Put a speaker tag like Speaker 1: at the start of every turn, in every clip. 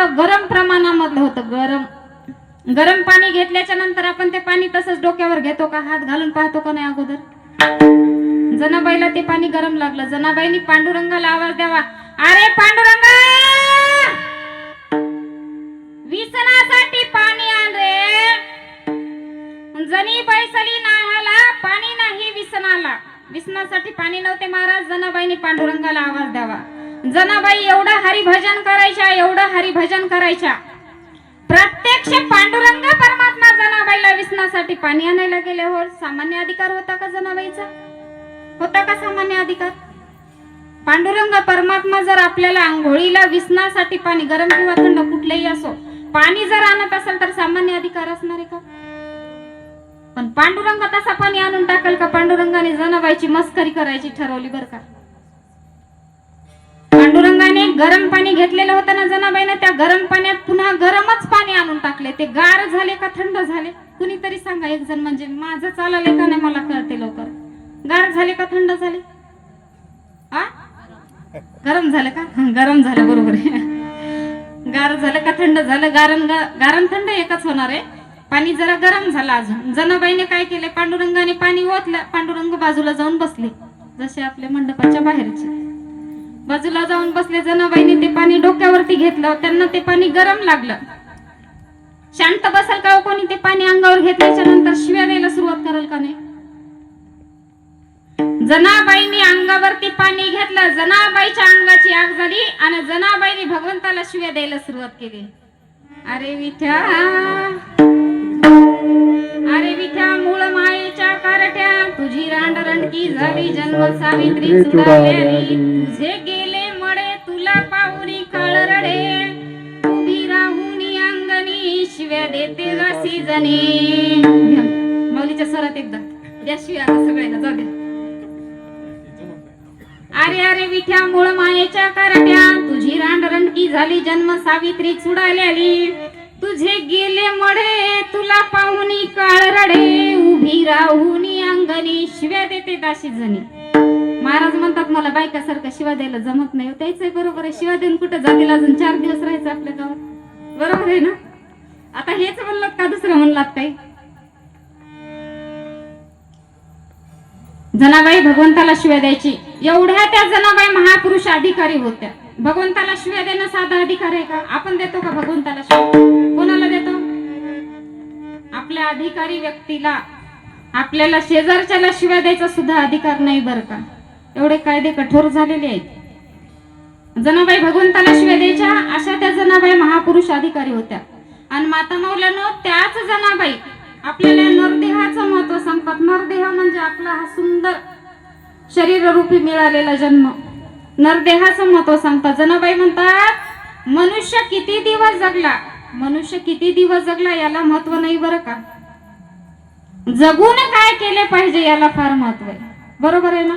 Speaker 1: थोडं गरम प्रमाणामधलं होतं. गरम पाणी घेतल्याच्या नंतर आपण ते पाणी तसंच डोक्यावर घेतो का, हात घालून पाहतो का नाही अगोदर? जनाबाईला ते पाणी गरम लागलं. जनाबाईंनी पांडुरंगाला आवाज द्यावा, अरे पांडुरंगा, विसनासाठी पाणी आण रे. जनी बैसली नाहाला पाणी नाही विसनाला. विसनासाठी पाणी नव्हते महाराज. जनाबाईंनी पांडुरंगाला आवाज द्यावा. जनाबाई एवढं हरिभजन करायच्या, एवढं हरिभजन करायच्या. प्रत्यक्ष पांडुरंग परमात्मा जनाबाईला विसनासाठी पाणी आणायला गेले. हो, सामान्य अधिकार होता का जनाबाईचा? होता का सामान्य अधिकार? पांडुरंग परमात्मा जर आपल्याला आंघोळीला विसनासाठी पाणी, गरम किंवा थंड कुठलेही असो, पाणी जर आणत असेल तर सामान्य अधिकार असणार आहे का? पण पांडुरंग तसा पाणी आणून टाकल का? पांडुरंगाने जनाबाईची मस्करी करायची ठरवली बर का. पांडुरंगाने गरम पाणी घेतलेलं होतं ना जनाबाईने, त्या गरम पाण्यात पुन्हा गरमच पाणी आणून टाकले. ते गार झाले का थंड झाले? कुणीतरी सांगा एक जण, म्हणजे माझं चालले का नाही मला कळते लवकर. गार झाले का थंड झाले? गरम झालं का? गरम झालं, बरोबर आहे. गार झालं का थंड झालं? गारण थंड एकच होणार आहे. पाणी जरा गरम झालं अजून. जनाबाईने काय केले? पांडुरंगाने पाणी ओतलं. पांडुरंग बाजूला जाऊन बसले, जसे आपल्या मंडपाच्या बाहेरचे बाजूला जाऊन बसले. जनाबाईने ते पाणी डोक्यावरती घेतलं. त्यांना ते पाणी गरम लागलं. शांत बसल का कोणी? ते पाणी अंगावर घेतल्याच्या नंतर शिव्या द्यायला सुरुवात करेल का नाही? जनाबाईंनी अंगावरती पाणी घेतलं. जनाबाईच्या अंगाची आग झाली आणि जनाबाईंनी भगवंताला शिव्या द्यायला सुरुवात केली. अरे विठ्या, अरे विठ्या, मूळ मायेच्या कारट्या, तुझी रांडरंडकी झाली जन्म सावित्री चुडालेली. तुझे गेले मडे तुला पाहुनी काळ रडे, उभी राहुनी अंगणी शिव्या देते राशी जणी. माऊलीच्या स्वरात एकदा द्या शिव्या सगळ्यांना, जाऊ द्या. अरे अरे विठ्या, मूळ मायेच्या कारट्या, तुझी रांडरंडकी झाली जन्म सावित्री चुडालेली. तुझे गेले मडे तुला पाहुनी काळ रडे, उभी राहुनी अंगणी शिव्या देते दाशी जणी. महाराज म्हणतात मला बायकासारखं शिव्या द्यायला जमत नाही. त्याच बरोबर आहे. शिव्या देऊन कुठे जातील? अजून 4 दिवस राहायचं आपल्या गावात, बरोबर आहे ना? आता हेच म्हणलात का दुसरं म्हणलात काही? जनाबाई भगवंताला शिव्या द्यायची. एवढ्या त्या जनाबाई महापुरुष अधिकारी होत्या. भगवंताला शिव्या देणं साधा अधिकार आहे का? आपण देतो का भगवंताला शिव्या? कोणाला देतो? आपल्या अधिकारी व्यक्तीला. आपल्याला शेजारच्याला शिव्या द्यायचा सुद्धा अधिकार नाही बर का. एवढे कायदे कठोर झालेले आहेत. जनाबाई भगवंताला शिव्या द्यायच्या. अशा त्या जनाबाई महापुरुष अधिकारी होत्या. आणि माता मौलानो, त्याच जनाबाई आपल्याला नरदेहाचं महत्व सांगतात. नरदेह म्हणजे आपला हा सुंदर शरीर रूपी मिळालेला जन्म. नरदेहाचं महत्व सांगतात. जनाबाई म्हणतात मनुष्य किती दिवस जगला, मनुष्य किती दिवस जगला याला महत्व नाही बरं का. जगून काय केले पाहिजे याला फार महत्व आहे, बरोबर आहे ना?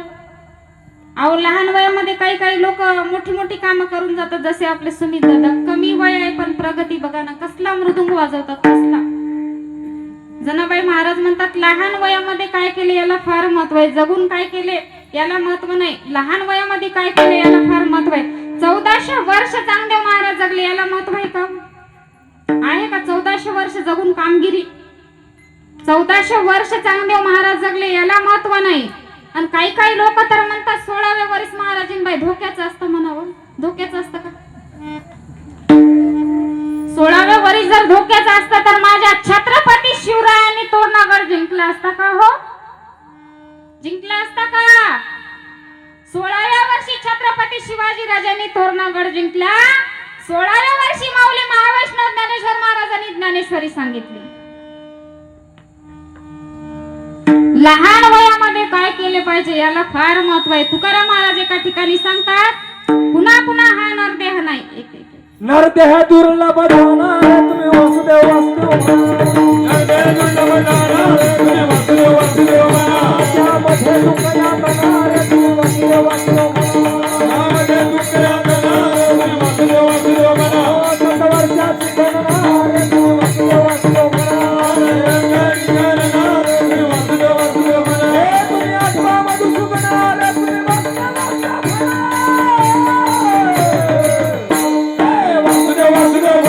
Speaker 1: अहो, लहान वयामध्ये काही काही लोक मोठी मोठी कामं करून जातात. जसे आपले सुमित दादा, कमी वय आहे पण प्रगती बघा ना, कसला मृदुंग वाजवतात, कसला. जनाबाई महाराज म्हणतात लहान वयामध्ये काय केले याला फार महत्व आहे. जगून काय केले याला महत्व नाही, लहान वयामध्ये काय केले याला फार महत्व आहे. 1400 वर्ष चांगदेव महाराज जगले याला महत्व आहे का? आहे का? 1400 वर्ष जगून कामगिरी, 1400 वर्ष चांगदेव महाराज जगले याला महत्व नाही. आणि काही काही लोक तर म्हणतात 16व्या वर्ष महाराजींबाई धोक्याचं असतं. म्हणावं, धोक्याचं असतं का? 16व्या वर्ष जर धोक्याचं असतं तर माझ्या छत्रपती शिवरायांनी तोरणागड जिंकला असता का? हो, जिंकला असता का? 16व्या वर्षी छत्रपती शिवाजी राजांनी तोरणागड जिंकला. 16व्या वर्षी माऊली महावैष्णव ज्ञानेश्वर महाराजांनी ज्ञानेश्वरी सांगितली. लहान वयामध्ये काय केले पाहिजे याला फार महत्व आहे. तुकाराम महाराज एका ठिकाणी सांगतात, पुन्हा पुन्हा हा नरदेह नाही, एक एक
Speaker 2: नरदेह दुर्लभ दाना तुम्ही वासुदेव वासुदेव नरदेह दुर्लभ दाना तुम्ही वासुदेव वासुदेव त्यामध्ये दुःखया करणार तुम्ही वासुदेव वासुदेव त्यामध्ये दुःखया करणार तुम्ही वासुदेव वासुदेव शतवर्षाची करणार तुम्ही वासुदेव वासुदेव तुम्ही आत्मा मधुसूदनाला तुम्ही वासुदेव वासुदेव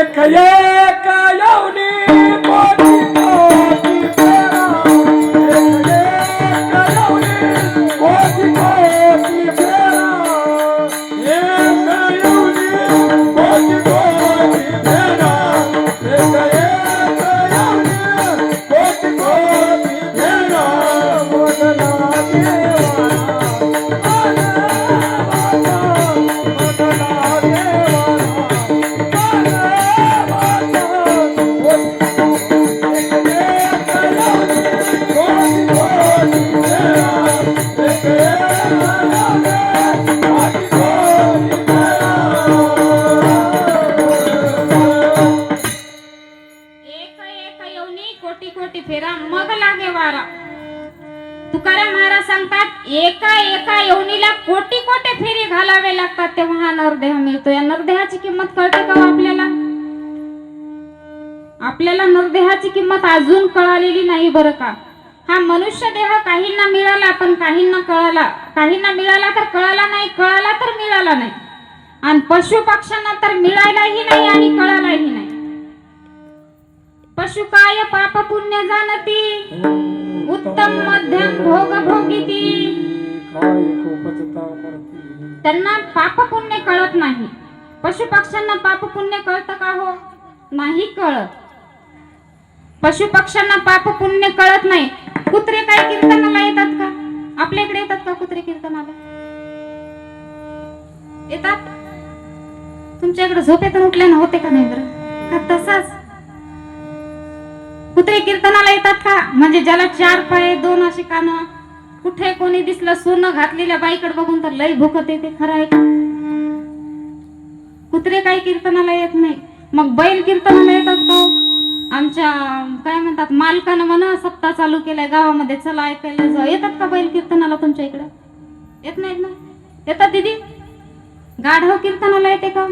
Speaker 2: एक एक येऊनी कोटी कोटी फेरा एक एक येऊनी कोटी कोटी फेरा एक येऊनी कोटी कोटी फेरा एक एक येऊनी कोटी कोटी फेरा मोठला
Speaker 1: एक एक येऊनी कोटी कोटी फेरा मग लागे वारा. तुकाराम महाराज सांगतात एका एका येवनीला कोटी कोटी फेरी घालावे लागतात तेव्हा हा नरदेह मिळतो. या नरदेहाची किंमत कळते का हो आपल्याला? आपल्याला नरदेहाची किंमत अजून कळालेली नाही बरं का. हा मनुष्य देह काहींना मिळाला पण काहींना कळाला, काहींना मिळाला तर कळाला नाही, कळाला तर मिळाला नाही, आणि पशु पक्ष्यांना तर मिळालाही नाही आणि कळालाही नाही. पशु काय पाप पुण्य जाणती उत्तम मध्यम भोग भोगिती.
Speaker 2: काय खूपच तामरती
Speaker 1: त्यांना पाप पुण्य कळत नाही. पशु पक्ष्यांना पाप पुण्य कळतं का हो? नाही कळत. पशु पक्ष्यांना पाप पुण्य कळत नाही. कुत्रे काय कीर्तनाला येतात का? आपल्या इकडे येतात का कुत्रे कीर्तनाला? येतात? तुमच्या इकडे झोपेतून उठल्यानं होते का नाही बरं? का तसाच कुत्रे कीर्तनाला येतात का? म्हणजे ज्याला 4 पाय 2 अशी कान, कुठे कोणी दिसलं सोनं घातलेल्या बाईकडे बघून तर लई भुकत येते. खरं आहे का? कुत्रे काही कीर्तनाला येत नाही. मग बैल कीर्तनाला येतात का? आमच्या काय म्हणतात मालकानं म्हणा सप्ताह चालू केलाय गावामध्ये, चला ऐकायला जाऊ. येतात का बैल कीर्तनाला तुमच्या इकडे? येत नाहीत ना? येतात दीदी? गाढव कीर्तनाला येते का?